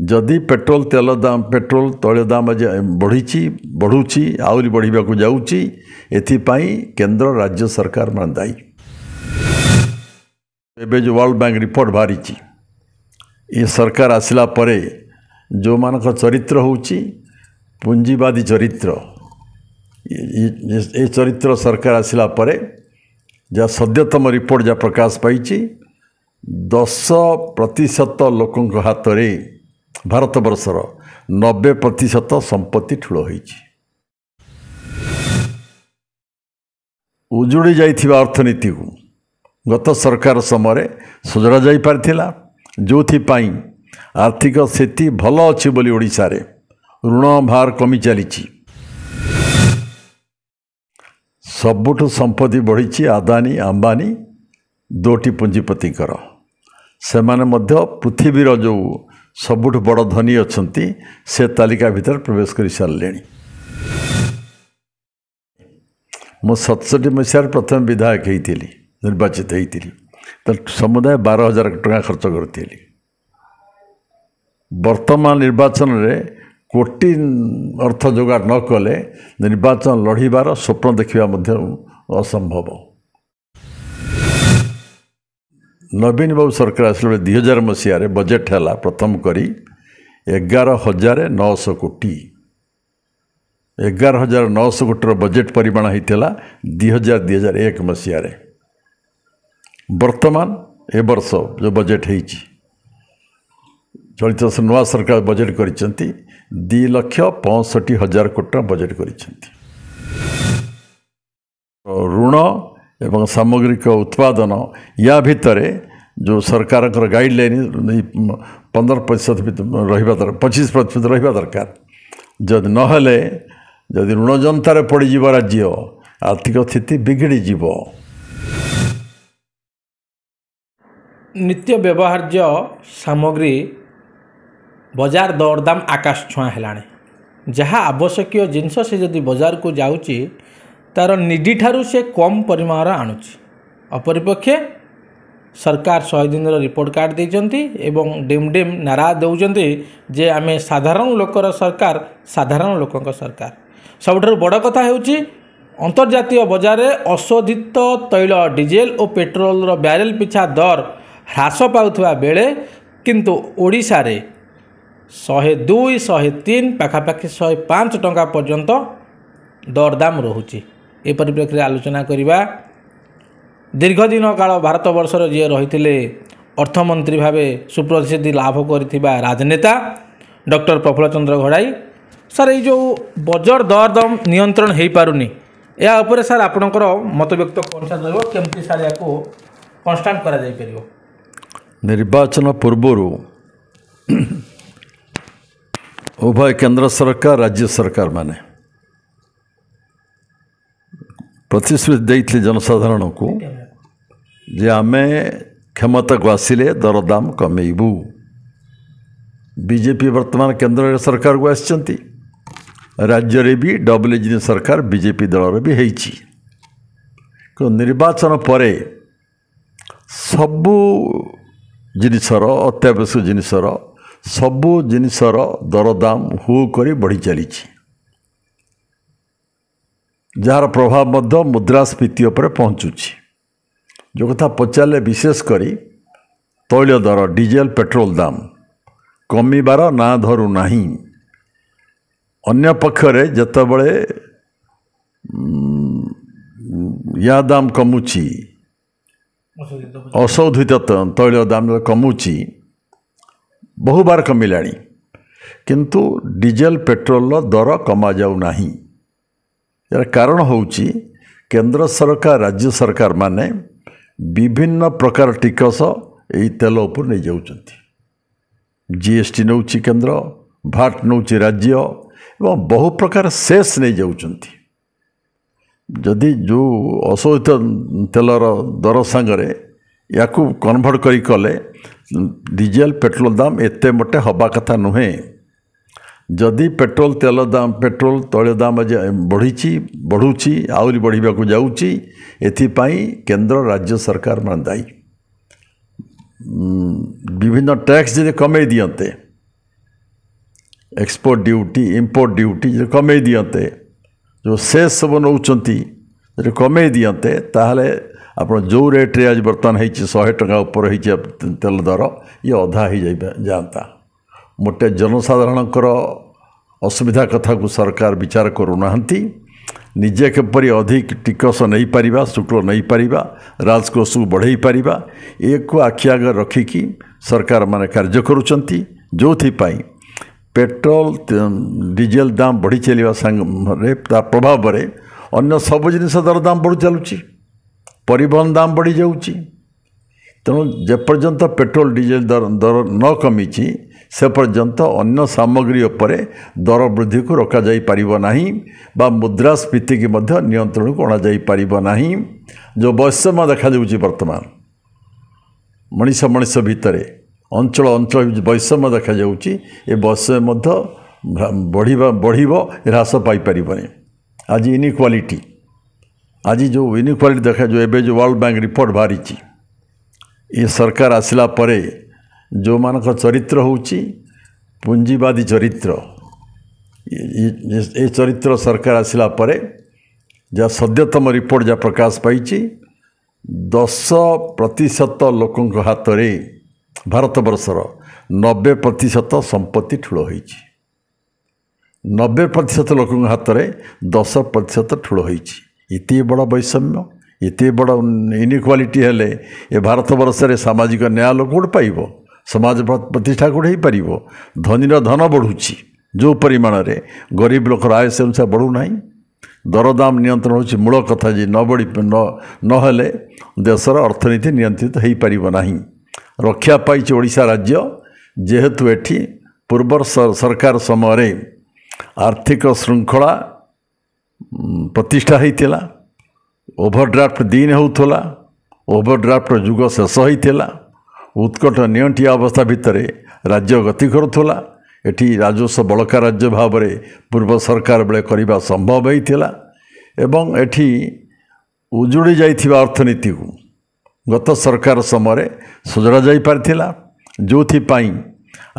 जदि पेट्रोल तेल दाम पेट्रोल तैल दाम बढ़ुची आहरी बढ़ा जाऊँगी एथिपाई केंद्र राज्य सरकार मान दायी। एबे जो वर्ल्ड बैंक रिपोर्ट बाहरी ये सरकार आसिला परे जो मानक चरित्र होउची पुंजीवादी चरित्र ये चरित्र सरकार आसिला परे जा सद्यतम रिपोर्ट जा प्रकाश पाई 10% लोकों हाथ में भारत वर्षर 90% संपत्ति ठूल होइची। उजुड़ी जाइथिबा अर्थनीति को गत सरकार समय सुजड़ा जाई पारथिला जो आर्थिक स्थिति भल अच्छी बोली ओडिशा रे ऋण भार कमी चली सबुठ संपत्ति बढ़ी आदानी अंबानी दोटी पुंजीपतिकर से माने मध्य पृथ्वीर जो सबुठ बड़ धनी अछंती से तालिका भीतर प्रवेश कर सारे। मु 67 मसीह प्रथम विधायक होती निर्वाचित होती तो समुदाय 12,000 टका खर्च करी। वर्तमान निर्वाचन रे कोटी अर्थ जोगाड़ न कले निर्वाचन लड़ीबार स्वप्न देखा असंभव। नवीन बाबू सरकार आसला 2000 मसीह बजेट है प्रथम करी 11,900 कोटी 11,900 कोटी बजेट परिमाण होता 2001 मसीह। वर्तमान ए वर्ष जो बजेट है चलित वर्ष नवा सरकार बजेट कर 2,65,000 कोटी बजेट कर ऋण एवं सामग्रिक उत्पादन या भितर जो सरकार गाइडलाइन 15% रहा 25% रहा दरकार जदि नहले जदि ऋण जनतार पड़ज राज्य आर्थिक स्थिति बिगड़ी जीव। नित्य व्यवहार्य सामग्री बजार दरदाम आकाश छुआ है जहाँ आवश्यक जिनस से जदि बाजार को जाऊँगी तार निडी ठारू से कम परिमाण आणुची। अपरिपक्षे सरकार 100 दिन रिपोर्ट कार्ड देइचंती एवं डेम नारा दौरान जे आमे साधारण लोकर सरकार साधारण लोकंक सरकार। सबुठारु बड़ कथा हेउची अंतर्जातीय बजार में अशोधित तैल डीजेल और पेट्रोल ब्यारेल पिछा दर ह्रास पाउथुवा बेले किंतु ओडिशा रे 102 103 पाखापाखि 105 टंका पर्यंत दरदाम रोचे। ए परिप्रेक्षी आलोचना करवा दीर्घदिन काल भारत वर्षर जी रही अर्थमंत्री भावे सुप्रसिद्धि लाभ करथिबा राजनेता डॉक्टर प्रफुल्ल चंद्र घड़ाई सर ये जो बजर दरदाम नियंत्रण हो पारुनी या उपरे सर आपणकर मत व्यक्त कौन सा रहिबो केमती सर या को कांस्टेंट करा जाय परिबो। निर्वाचन पूर्व उभय केंद्र सरकार राज्य सरकार माने प्रतिश्रुति देते जनसाधारण को जे आमे क्षमता को आसिले दरदाम कमेबू। बीजेपी वर्तमान केंद्र सरकार को आसचंती राज्य रे भी डबल इंजिन सरकार बीजेपी दल भी होईची। निर्वाचन परे सबू जिनिसर अत्यावश्यक जिनिसर सबू जिनिसर दरदाम हु करी बढ़ी चली जार प्रभाव मध्य मुद्रास्फीति पर पहुँचुची। जो कथा पचारे विशेषकर तैल दर डीजेल पेट्रोल दाम कमिबार ना धरू नहीं। अन्य पक्षरे जतबले या दाम कमुची अशोधित तैल दाम कमुची बहुबार कमिलाणी किंतु डीजेल पेट्रोल दर कमा जाऊ नहीं। यार कारण होउची केंद्र सरकार राज्य सरकार माने विभिन्न प्रकार टिकस यही तेल उपर नहीं जाउचंती। जीएसटी नौची केंद्र भाट नौची राज्य एवं बहु प्रकार सेस नहीं जाउचंती। जदि जो अशोधित तेलर दर सांगरे या कन्वर्ट करी कले डीजेल पेट्रोल दाम एते मोटे हवा कथा नुहे। जदि पेट्रोल तैल दाम बढ़ुची आहरी बढ़ा जाऊँगी एथिपाई केंद्र राज्य सरकार मान दायी। विभिन्न टैक्स जदि कमे दियंते एक्सपोर्ट ड्यूटी इंपोर्ट ड्यूटी जो कमे दियंते जो सेस सब नौचंती जो कमे दियंते ताहले आपण जो रेट रे आज बर्तमान होती 100 टका ऊपर होती तेल दर ये अधा ही जाता मोटे जनसाधारणकर असुविधा कथा को सरकार विचार करूना निजे केपरि अधिक टिकस नहीं पारिबा शुल्क नहीं पारिबा राजकोष को बढ़ई पारिबा एक आखि आगे रखिकी सरकार माने कार्य करुचंती जोथिपाई पेट्रोल डीजेल दाम बढ़ी चलिबा संगे प्रभाव रे अन्य सब जिनिस दर दाम बढ़ी चलुची परिवहन दाम बढ़ी जाउची तेणु जेपर्यंत पेट्रोल डीजेल दर न कमीची से पर्यंत अन्य सामग्री उपरे दर वृद्धि को रोका जाई परिबो नाही बा मुद्रास्फीति की मध्य नियंत्रण को अणा जाई परिबो नाही जो वैषम्य देखा जाउची वर्तमान मनीष मनीष भितरे अंचल अंचल वैषम्य देखा जाउची ए वैषम्य मध्य बढ़िबो ह्रास पाई परिबोनी आज इनइक्वालिटी आज जो इनइक्वालिटी देखा जो एबे जो वर्ल्ड बैंक रिपोर्ट बाहरी ये सरकार आसिला परे जो मानक चरित्र होची पूंजीवादी चरित्र ये चरित्र सरकार आसिला परे जा सद्यतम रिपोर्ट जा प्रकाश पाई 10% लोकंक हाथ रे भारत वर्षर 90% संपत्ति ठूल होईची 90% लोकंक हाथ रे 10% ठूल होईची इति बड़ा वैषम्य इति बड़ा इनइक्वालिटी हेले ए भारत वर्ष रे सामाजिक न्याय लोक पाइब समाज प्रतिष्ठा कोड़े पार धनीर धन बढ़ुची जो परिमाण रे गरीब लोकर आय से अनुसार बढ़ुना दरदाम नियंत्रण होची मूल कथा जी न बढ़ी नहेले देशर अर्थनीति नियंत्रित हो पार रक्षा पाई ओडिशा राज्य जेहेतु एठी पूर्व सरकार समय आर्थिक श्रृंखला प्रतिष्ठा होता ओभरड्राफ्ट दिन होता ओभरड्राफ्ट जुग शेष होता उत्कट नियंटिया अवस्था भितर राज्य गति करुला एटी राजस्व बड़का राज्य भाव में पूर्व सरकार बेले करने संभव होता एवं एटी उजुड़ी जाइथिबा अर्थनीति को गत सरकार समय सजड़ा जाई पारिथिला जोथिपाई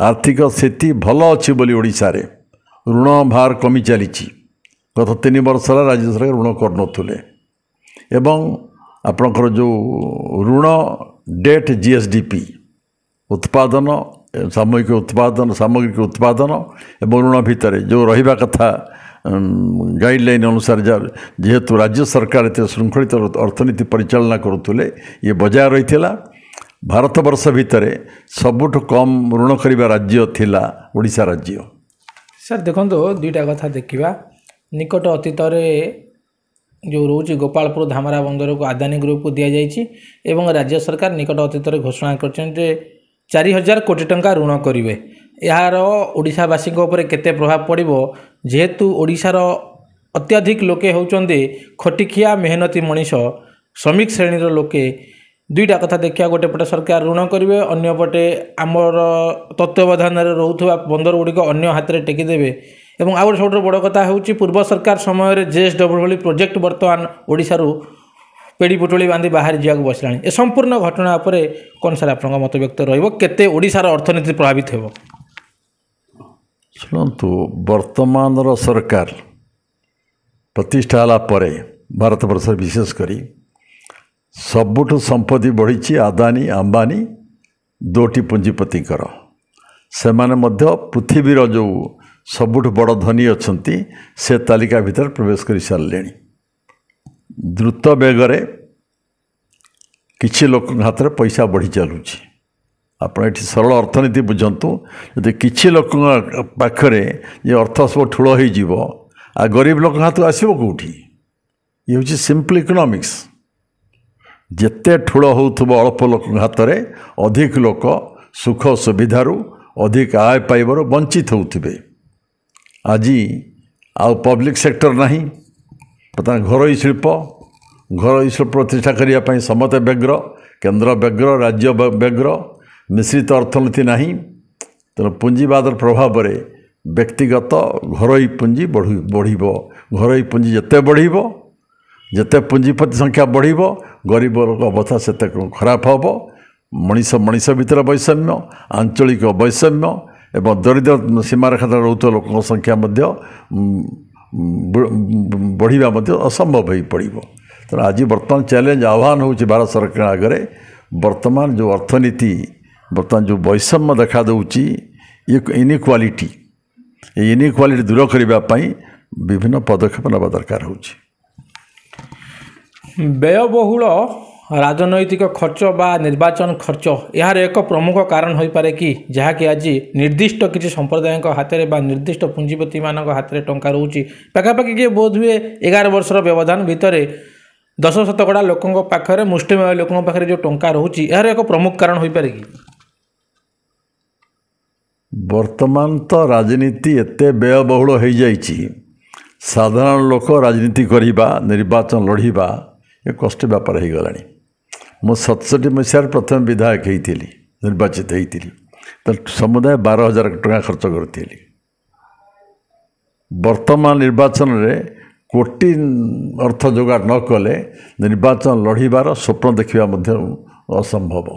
आर्थिक स्थिति भल अच्छी बोली ओडिशा रे ऋण भार कमी चली गत 3 वर्ष राज्य सरकार ऋण करनुले एवं आपणकर जो ऋण डेट जीएसडीपी उत्पादन सामग्रिक उत्पादन एवं ऋण भितर जो रहिबा कथा गाइडलाइन अनुसार जेहेतु राज्य सरकार एत श्रृंखलित अर्थनीति परिचालना करुले ये बजाय रही भारत वर्ष भितर सबुठ कम ऋण करिबा राज्य थिला ओडिशा राज्य। सर देखो दुईटा कथा देखा निकट अतीत जो रोचे गोपालपुर धामरा बंदर को आदानी ग्रुप को दि जाइए राज्य सरकार निकट अतीत घोषणा कर 4000 कोटी टंका ऋण करेंगे यार ओडिशावासी केते प्रभाव पड़ो जेहेतु ओडिशार अत्याधिक लोके होउचंदे खटिखिया मेहनती मनीष श्रमिक श्रेणीर लोके दुईटा कथा देखा गोटे पटे सरकार ऋण करेंगे अन्य पटे आमर तत्वावधान रोथुवा बंदर गुड़िक अन्य हाथ में टेकीदेवे एवं आउ सब बड़ कथा हूँ पूर्व सरकार समय जेएसडब्ल्यू भली प्रोजेक्ट बर्तमान ओडिशारू पेड़ी पुटुली बांधी बाहर जावाक बसला ए संपूर्ण घटना पर कौन सर आप मत व्यक्त रते ओडिशार अर्थनीति प्रभावित हो शुणु वर्तमान सरकार प्रतिष्ठा होला परे भारत वर्ष विशेषकर सबुठ संपत्ति बढ़ी आदानी अंबानी दोटी पुंजीपतिकर से माने पृथ्वीर जो सबुठ बड़ धनी अच्छी से तालिका भितर प्रवेश कर सारे द्रुत बेगरे किछि लोक हाथ में पैसा बढ़ी चलुची आपड़ ये सरल अर्थनीति बुझंतु यदि किछि लोक पाखरे ये अर्थ सब ठूल हो आ गरीब लोक हाथ आसो कौटी ये हूँ सिंपल इकोनॉमिक्स जेते ठूल होउथबो अल्प लोक हाथ में अधिक लोक सुख सुविधारू अधिक आय पाइबार वंचित होउथिबे आज आउ पब्लिक सेक्टर नहीं पता घरोई शिल्प प्रतिष्ठा करने समते व्यग्र केन्द्र व्यग्र राज्य व्यग्र मिश्रित अर्थनीति नहीं तेणु पुंजीवादर प्रभाव में व्यक्तिगत घरोई पुंजी बढ़ घरोई पुंजी जिते बढ़ जिते पुंजीपति संख्या बढ़ गरीब अवस्था से खराब हम मनीष मनीष भितर वैषम्य आंचलिक वैषम्य ଏବଂ ଦରିଦ୍ର ସୀମାରେଖାରେ ରହୁଥିବା ଲୋକଙ୍କ ସଂଖ୍ୟା ମଧ୍ୟ ବଢ଼ିବା ମଧ୍ୟ ଅସମ୍ଭବ ହୋଇପଡ଼ିବ। ତେଣୁ ଆଜି ବର୍ତ୍ତମାନ ଚ୍ୟାଲେଞ୍ଜ ଆହ୍ୱାନ ହେଉଛି ଭାରତ ସରକାର ଆଗରେ। ବର୍ତ୍ତମାନ ଯେଉଁ ଅର୍ଥନୀତି ବର୍ତ୍ତମାନ ଯେଉଁ ବୈଷମ୍ୟ ଦେଖାଦେଉଛି ଇନିକ୍ୱାଲିଟି, এই ଇନିକ୍ୱାଲିଟି ଦୂର କରିବା ପାଇଁ ବିଭିନ୍ନ ପଦକ୍ଷେପ ନେବା ଦରକାର ହେଉଛି। ବ୍ୟୟବହୁଳ ରାଜନୈତିକ ଖର୍ଚ୍ଚ ବା ନିର୍ବାଚନ ଖର୍ଚ୍ଚ ଏହାର ଏକ ପ୍ରମୁଖ କାରଣ ହୋଇପାରେ କି, ଯାହାକି ଆଜି ନିର୍ଦ୍ଦିଷ୍ଟ କିଛି ସମ୍ପ୍ରଦାୟଙ୍କ ହାତରେ ବା ନିର୍ଦ୍ଦିଷ୍ଟ ପୁଞ୍ଜିପତିମାନଙ୍କ ହାତରେ ଟଙ୍କା ରହୁଛି। ପାଖାପାଖି କିଏ ବୋଧହୁଏ 11 ବର୍ଷର ବ୍ୟବଧାନ ଭିତରେ 10% ଲୋକଙ୍କ ପାଖରେ, ମୁଷ୍ଟିମେୟ ଲୋକଙ୍କ ପାଖରେ ଯେଉଁ ଟଙ୍କା ରହୁଛି, ଏହାର ଏକ ପ୍ରମୁଖ କାରଣ ହୋଇପାରେ କି? ବର୍ତ୍ତମାନ ତ ରାଜନୀତି ଏତେ ବ୍ୟୟବହୁଳ ହୋଇଯାଇଛି, ସାଧାରଣ ଲୋକ ରାଜନୀତି କରିବା, ନିର୍ବାଚନ ଲଢ଼ିବା ଏ କଷ୍ଟ ବ୍ୟାପାର ହୋଇଗଲାଣି। ମୁଁ 67 ମସିହାରେ ପ୍ରଥମେ ବିଧାୟକ ହେଇଥିଲି, ନିର୍ବାଚିତ ହେଇଥିଲି, ତ ସମୁଦାୟ 12,000 ଟଙ୍କା ଖର୍ଚ୍ଚ କରିଥିଲି। ବର୍ତ୍ତମାନ ନିର୍ବାଚନରେ କୋଟି ଅର୍ଥ ଯୋଗାଡ଼ ନ କଲେ ନିର୍ବାଚନ ଲଢ଼ିବାର ସ୍ୱପ୍ନ ଦେଖିବା ମଧ୍ୟ ଅସମ୍ଭବ।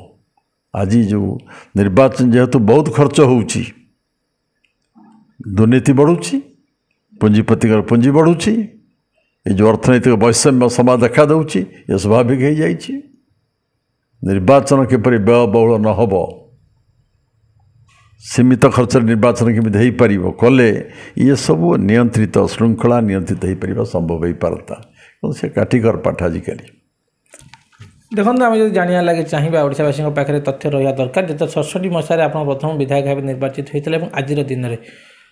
ଆଜି ଯେଉଁ ନିର୍ବାଚନ ଯେହେତୁ ବହୁତ ଖର୍ଚ୍ଚ ହେଉଛି, ଦୁର୍ନୀତି ବଢ଼ୁଛି, ପୁଞ୍ଜିପତିଙ୍କର ପୁଞ୍ଜି ବଢ଼ୁଛି, ଏ ଯେଉଁ ଅର୍ଥନୈତିକ ବୈଷମ୍ୟ ସମାଜ ଦେଖାଦେଉଛି, ଏ ସ୍ୱାଭାବିକ ହୋଇଯାଇଛି। ନିର୍ବାଚନ କିପରି ବ୍ୟୟବହୁଳ ନ ହେବ, ସୀମିତ ଖର୍ଚ୍ଚରେ ନିର୍ବାଚନ କେମିତି ହୋଇପାରିବ, କଲେ ଏସବୁ ନିୟନ୍ତ୍ରିତ ଶୃଙ୍ଖଳା ନିୟନ୍ତ୍ରିତ ହୋଇପାରିବା ସମ୍ଭବ ହୋଇପାରନ୍ତା। କିନ୍ତୁ ସେ କାଠିକର ପାଠ ଆଜିକାଲି। ଦେଖନ୍ତୁ, ଆମେ ଯଦି ଜାଣିବା ଲାଗି ଚାହିଁବା, ଓଡ଼ିଶାବାସୀଙ୍କ ପାଖରେ ତଥ୍ୟ ରହିବା ଦରକାର। ଯେତେବେଳେ 67 ମସିହାରେ ଆପଣ ପ୍ରଥମ ବିଧାୟକ ଭାବେ ନିର୍ବାଚିତ ହୋଇଥିଲେ ଏବଂ ଆଜିର ଦିନରେ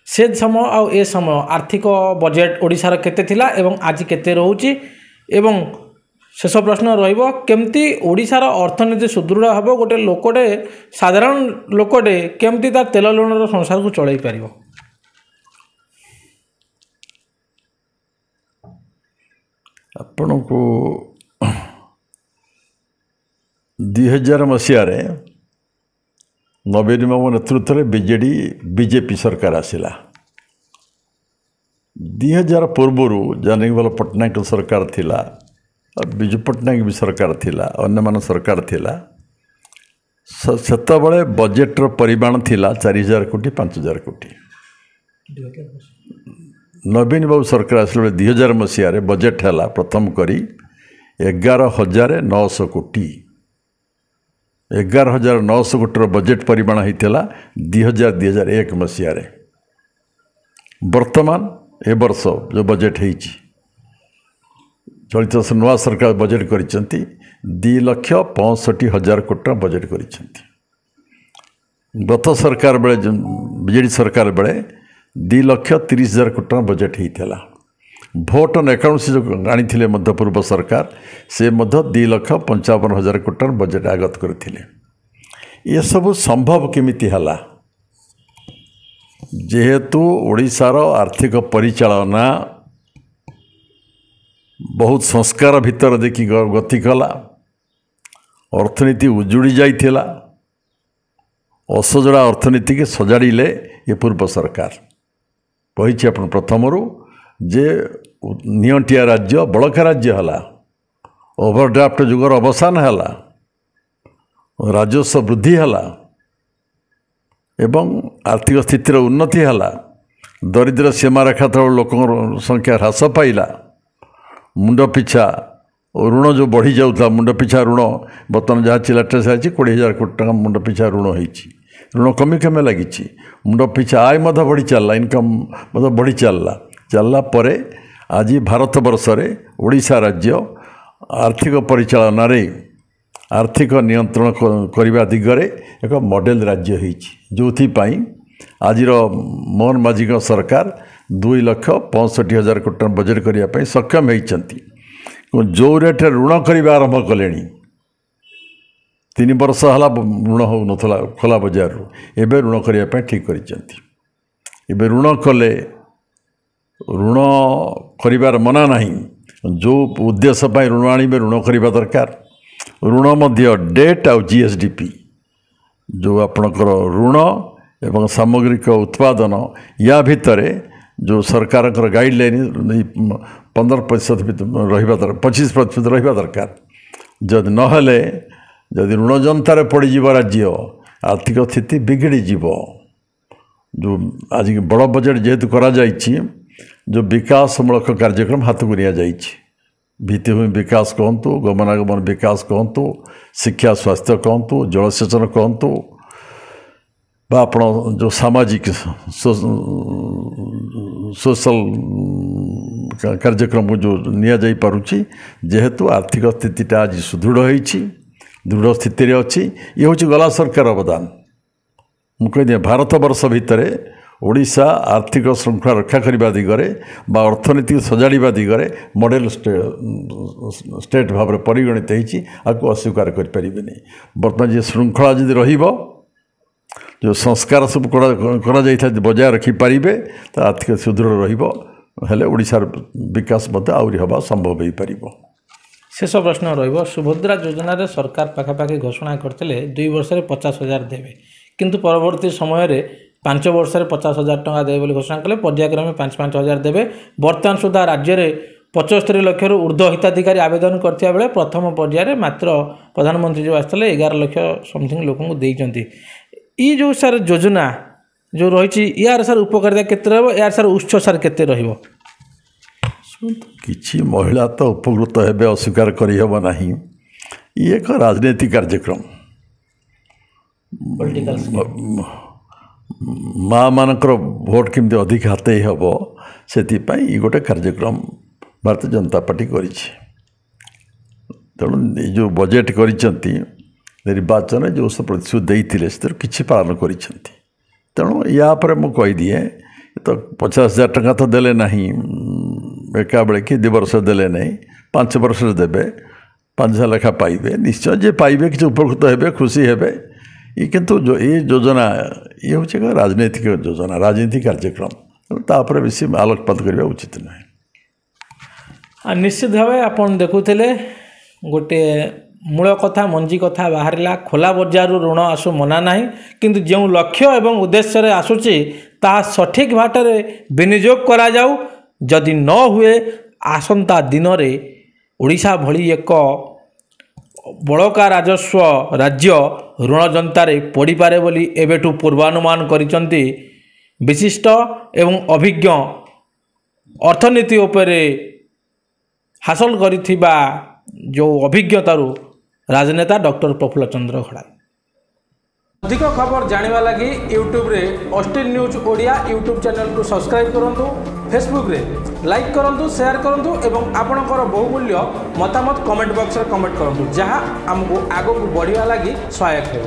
ସେ ସମୟ ଆଉ ଏ ସମୟ ଆର୍ଥିକ ବଜେଟ୍ ଓଡ଼ିଶାର କେତେ ଥିଲା ଏବଂ ଆଜି କେତେ ରହୁଛି, ଏବଂ ଶେଷ ପ୍ରଶ୍ନ ରହିବ, କେମିତି ଓଡ଼ିଶାର ଅର୍ଥନୀତି ସୁଦୃଢ଼ ହେବ, ଗୋଟେ ଲୋକଟେ, ସାଧାରଣ ଲୋକଟେ କେମିତି ତା ତେଲ ଲୁଣର ସଂସାରକୁ ଚଳାଇ ପାରିବ? ଆପଣଙ୍କୁ 2000 ମସିହାରେ ନବୀନ ବାବୁ ନେତୃତ୍ୱରେ ବିଜେପି ସରକାର ଆସିଲା। 2000 ପୂର୍ବରୁ ଜାନକୀବାଲ ପଟ୍ଟନାୟକ ସରକାର ଥିଲା, ବିଜୁ ପଟ୍ଟନାୟକ ବି ସରକାର ଥିଲା, ଅନ୍ୟମାନ ସରକାର ଥିଲା। ସେତେବେଳେ ବଜେଟ୍ର ପରିମାଣ ଥିଲା 4,000 କୋଟି 5,000 କୋଟି। ନବୀନ ବାବୁ ସରକାର ଆସିଲା ବେଳେ 2000 ମସିହାରେ ବଜେଟ୍ ହେଲା ପ୍ରଥମ କରି 11,900 କୋଟି। 11,900 କୋଟିର ବଜେଟ୍ ପରିମାଣ ହୋଇଥିଲା 2001 ମସିହାରେ। ବର୍ତ୍ତମାନ ଏ ବର୍ଷ ଯେଉଁ ବଜେଟ୍ ହେଇଛି, ଚଳିତ ବର୍ଷ ନୂଆ ସରକାର ବଜେଟ୍ କରିଛନ୍ତି 2,65,000 କୋଟି ଟଙ୍କା ବଜେଟ୍ କରିଛନ୍ତି। ଗତ ସରକାର ବେଳେ, ବିଜେଡ଼ି ସରକାର ବେଳେ 2,30,000 କୋଟି ଟଙ୍କା ବଜେଟ୍ ହେଇଥିଲା। ଭୋଟ୍ ଅନ୍ ଆକାଉଣ୍ଟ ଯେଉଁ ଆଣିଥିଲେ ମଧ୍ୟ ପୂର୍ବ ସରକାର, ସେ ମଧ୍ୟ 2,55,000 କୋଟି ଟଙ୍କା ବଜେଟ୍ ଆଗତ କରିଥିଲେ। ଏସବୁ ସମ୍ଭବ କେମିତି ହେଲା? ଯେହେତୁ ଓଡ଼ିଶାର ଆର୍ଥିକ ପରିଚାଳନା ବହୁତ ସଂସ୍କାର ଭିତରେ ଦେଖି ଗତି କଲା, ଅର୍ଥନୀତି ଉଜୁଡ଼ି ଯାଇଥିଲା, ଅସଜଡ଼ା ଅର୍ଥନୀତିକି ସଜାଡ଼ିଲେ ଏ ପୂର୍ବ ସରକାର। କହିଛି ଆପଣ ପ୍ରଥମରୁ ଯେ ନିଅଣ୍ଟିଆ ରାଜ୍ୟ ବଳକା ରାଜ୍ୟ ହେଲା, ଓଭରଡ୍ରାଫ୍ଟ ଯୁଗର ଅବସାନ ହେଲା, ରାଜସ୍ୱ ବୃଦ୍ଧି ହେଲା ଏବଂ ଆର୍ଥିକ ସ୍ଥିତିର ଉନ୍ନତି ହେଲା, ଦରିଦ୍ର ସୀମାରେଖା ତଳ ଲୋକଙ୍କ ସଂଖ୍ୟା ହ୍ରାସ ପାଇଲା, ମୁଣ୍ଡ ପିଛା ଋଣ ଯେଉଁ ବଢ଼ିଯାଉଥିଲା, ମୁଣ୍ଡ ପିଛା ଋଣ ବର୍ତ୍ତମାନ ଯାହା ଲେଟେଷ୍ଟ ଅଛି 20,000 କୋଟି ଟଙ୍କା ମୁଣ୍ଡ ପିଛା ଋଣ ହେଇଛି। ଋଣ କମି ଲାଗିଛି, ମୁଣ୍ଡ ପିଛା ଆୟ ମଧ୍ୟ ବଢ଼ି ଚାଲିଲା, ଇନକମ୍ ମଧ୍ୟ ବଢ଼ି ଚାଲିଲା ପରେ ଆଜି ଭାରତବର୍ଷରେ ଓଡ଼ିଶା ରାଜ୍ୟ ଆର୍ଥିକ ପରିଚାଳନାରେ, ଆର୍ଥିକ ନିୟନ୍ତ୍ରଣ କରିବା ଦିଗରେ ଏକ ମଡ଼େଲ ରାଜ୍ୟ ହେଇଛି, ଯେଉଁଥିପାଇଁ ଆଜିର ମୋହନ ମାଝୀଙ୍କ ସରକାର 2,65,000 କୋଟି ଟଙ୍କା ବଜେଟ୍ କରିବା ପାଇଁ ସକ୍ଷମ ହୋଇଛନ୍ତି। ଯେଉଁ ରେଟ୍ରେ ଋଣ କରିବା ଆରମ୍ଭ କଲେଣି, 3 ବର୍ଷ ହେଲା ଋଣ ହେଉନଥିଲା ଖୋଲା ବଜାରରୁ, ଏବେ ଋଣ କରିବା ପାଇଁ ଠିକ୍ କରିଛନ୍ତି। ଏବେ ଋଣ କଲେ, ଋଣ କରିବାର ମନା ନାହିଁ, ଯେଉଁ ଉଦ୍ଦେଶ୍ୟ ପାଇଁ ଋଣ ଆଣିବେ ଋଣ କରିବା ଦରକାର। ଋଣ ମଧ୍ୟ ଡେଟ୍ ଆଉ GSDP, ଯେଉଁ ଆପଣଙ୍କର ଋଣ ଏବଂ ସାମଗ୍ରିକ ଉତ୍ପାଦନ, ୟା ଭିତରେ ଯେଉଁ ସରକାରଙ୍କର ଗାଇଡ଼ଲାଇନ୍ 15% ରହିବା ଦରକାର, 25% ରହିବା ଦରକାର। ଯଦି ନହେଲେ, ଯଦି ଋଣ ଜନ୍ତାରେ ପଡ଼ିଯିବ ରାଜ୍ୟ, ଆର୍ଥିକ ସ୍ଥିତି ବିଗିଡ଼ିଯିବ। जो आज बड़ बजेट जेहेतु करा जाइछि जो विकासमूलक कार्यक्रम हाथ को नि भित्तिभूमि विकास कहतु गमनागमन विकास कहतु शिक्षा स्वास्थ्य कहतु जलसेचन कहतु बा आपण जो सामाजिक सोशल कार्यक्रम जो निया जाई पारुछि जेहेतु आर्थिक स्थितिटा आज सुदृढ़ होइछि दृढ़ स्थिति रे अछि ये हूँ गला सरकार अवदान मु कह दिए भारत वर्ष भितर ओडिशा आर्थिक श्रृंखला रक्षा करने दिगरे बा अर्थनीति सजाड़ा दिगरे मॉडल स्टेट भाव में परिगणित होती आपको अस्वीकार करें बर्तमान जी श्रृंखला जदि रहिबो जो संस्कार सब करा बजाय रखिपारे तो आर्थिक सुदृढ़ रहिबो हेले ओडिशार विकास मत आउरी हवा संभव हो पार। शेष प्रश्न रहिबो सुभद्रा योजना रे सरकार पाखापाखि घोषणा करते 2 वर्ष में 50,000 देवे किंतु परवर्ती समय रे 5 वर्ष में 50,000 टंका देवे बोली घोषणा कले पर्यायक्रमे 5,000 देवे वर्तमान सुधा राज्य में 75 लाख रु ऊर्ध्व हिताधिकारी आवेदन करथिया बेले प्रथम पर्याय रे मात्र प्रधानमंत्री जो आसले 11 लाख समथिंग लोक को देइचंती ई जो सर योजना जो रही यार सर उपकारिता केते रहबो यार सर उत्स सर केते रहिबो किछि महिला तो उपकृत हेबे अस्वीकार करि हेबो नाही ये एक राजनीतिक कार्यक्रम पॉलिटिकल माँ मानकर भोट केमती अधिक हाथ हम से गोटे कार्यक्रम भारतीय जनता पार्टी करी तेणु जो बजेट करी निर्वाचन जो सब प्रतिश्रुति देते से किसी पालन कर तेणु या मुझे कहीदिए तो 50,000 टंका तो देले नहीं एका बेले कि 2 वर्ष देले नहीं 5 वर्ष देवे 5,000 लेखा पाइबे निश्चय जे पाइबे कि उपकृत हेबे खुशी हेबे ये किंतु जो ये योजना ये हूँ एक राजनैतिक योजना राजनीतिक कार्यक्रम तापर बेसी आलोकपात करने उचित नहीं। निश्चित भाव आपन देखुले गोटे मूल कथा मंजी कथा बाहरला खोला बजार ऋण आसु मना नहीं किंतु जो लक्ष्य एवं उद्देश्य आसूची ता सठिक भाटरे विनियोग करा जाऊ जदि न हुए आसंता दिन रे ओडिशा भली एक बड़का राजस्व राज्य ऋण जनतारे पड़ी पारे बोली एबेठु पूर्वानुमान करिसंती विशिष्ट एवं अभिज्ञ अर्थनीति उपरे हासिल करिथिबा जो अभिज्ञतारू राजनेता डॉक्टर प्रफुल्ल चंद्र खड़ा। अधिक खबर जानिबा लगी यूट्यूब रे Austin news Odia YouTube channel को सब्सक्राइब करंतु फेसबुक रे लाइक करंतु शेयर करंतु एवं आपणकर बहुमूल्य मतामत कमेंट बॉक्स रे कमेंट करंतु जहां हमको आगो को बढ़िया लगी सहायक हो।